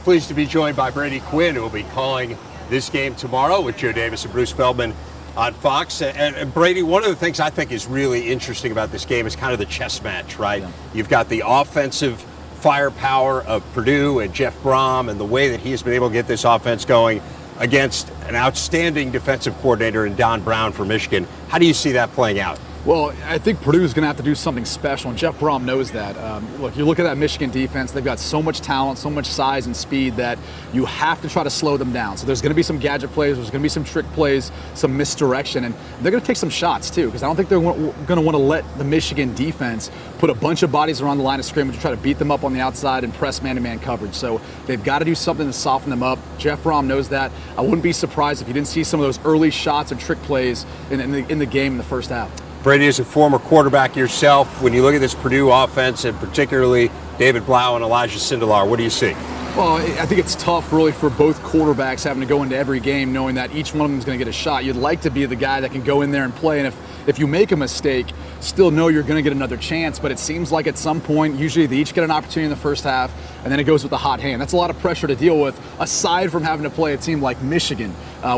analyst. Pleased to be joined by Brady Quinn, who will be calling this game tomorrow with Joe Davis and Bruce Feldman on Fox. And Brady, one of the things I think is really interesting about this game is kind of the chess match, right? Yeah. You've got the offensive firepower of Purdue and Jeff Brom and the way that he has been able to get this offense going against an outstanding defensive coordinator in Don Brown for Michigan. How do you see that playing out? Well, I think Purdue is going to have to do something special, and Jeff Brom knows that. Look, you look at that Michigan defense, they've got so much talent, so much size and speed that you have to try to slow them down. So there's going to be some gadget plays, there's going to be some trick plays, some misdirection, and they're going to take some shots too, because I don't think they're going to want to let the Michigan defense put a bunch of bodies around the line of scrimmage to try to beat them up on the outside and press man-to-man coverage. So they've got to do something to soften them up. Jeff Brom knows that. I wouldn't be surprised if you didn't see some of those early shots and trick plays in the game in the first half. Brady, as a former quarterback yourself, when you look at this Purdue offense, and particularly David Blau and Elijah Sindelar, what do you see? Well, I think it's tough, really, for both quarterbacks having to go into every game knowing that each one of them is going to get a shot. You'd like to be the guy that can go in there and play, and if you make a mistake, still know you're going to get another chance. But it seems like at some point, usually they each get an opportunity in the first half, and then it goes with a hot hand. That's a lot of pressure to deal with, aside from having to play a team like Michigan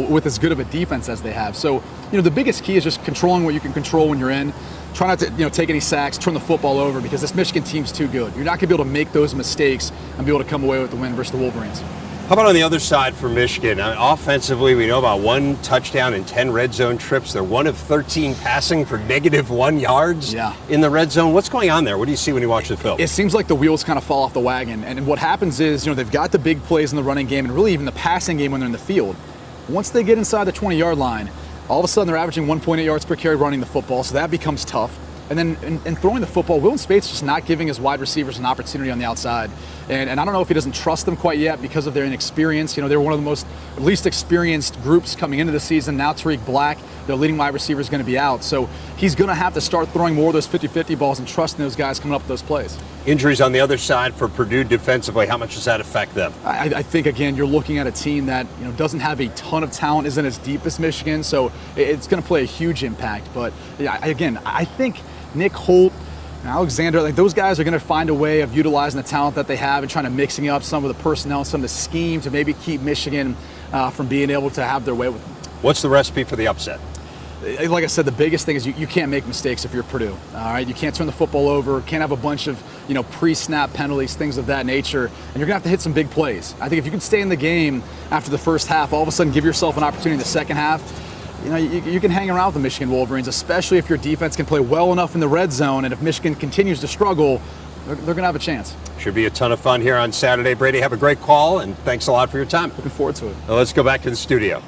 with as good of a defense as they have. So, the biggest key is just controlling what you can control when you're in. Try not to take any sacks, turn the football over, because this Michigan team's too good. You're not going to be able to make those mistakes and be able to come away with the win versus the Wolverines. How about on the other side for Michigan? Offensively, we know about 1 touchdown and 10 red zone trips. They're 1 of 13 passing for -1 yards in the red zone. What's going on there? What do you see when you watch the film? It seems like the wheels kind of fall off the wagon. And what happens is, they've got the big plays in the running game and really even the passing game when they're in the field. Once they get inside the 20-yard line, all of a sudden they're averaging 1.8 yards per carry running the football, so that becomes tough. And then in throwing the football, Will Spate's just not giving his wide receivers an opportunity on the outside. And I don't know if he doesn't trust them quite yet because of their inexperience. They're one of the least experienced groups coming into the season. Now Tariq Black, their leading wide receiver, is going to be out. So he's going to have to start throwing more of those 50-50 balls and trusting those guys coming up with those plays. Injuries on the other side for Purdue defensively, how much does that affect them? I think, again, you're looking at a team that doesn't have a ton of talent, isn't as deep as Michigan, so it's going to play a huge impact. But, again, I think Nick Holt, Alexander, those guys are going to find a way of utilizing the talent that they have and trying to mixing up some of the personnel, some of the scheme to maybe keep Michigan from being able to have their way with them. What's the recipe for the upset? Like I said, the biggest thing is you can't make mistakes if you're Purdue. All right, you can't turn the football over, can't have a bunch of pre-snap penalties, things of that nature, and you're gonna have to hit some big plays. I think if you can stay in the game after the first half, all of a sudden give yourself an opportunity in the second half. You can hang around with the Michigan Wolverines, especially if your defense can play well enough in the red zone, and if Michigan continues to struggle, they're going to have a chance. Should be a ton of fun here on Saturday. Brady, have a great call, and thanks a lot for your time. Looking forward to it. Now let's go back to the studio.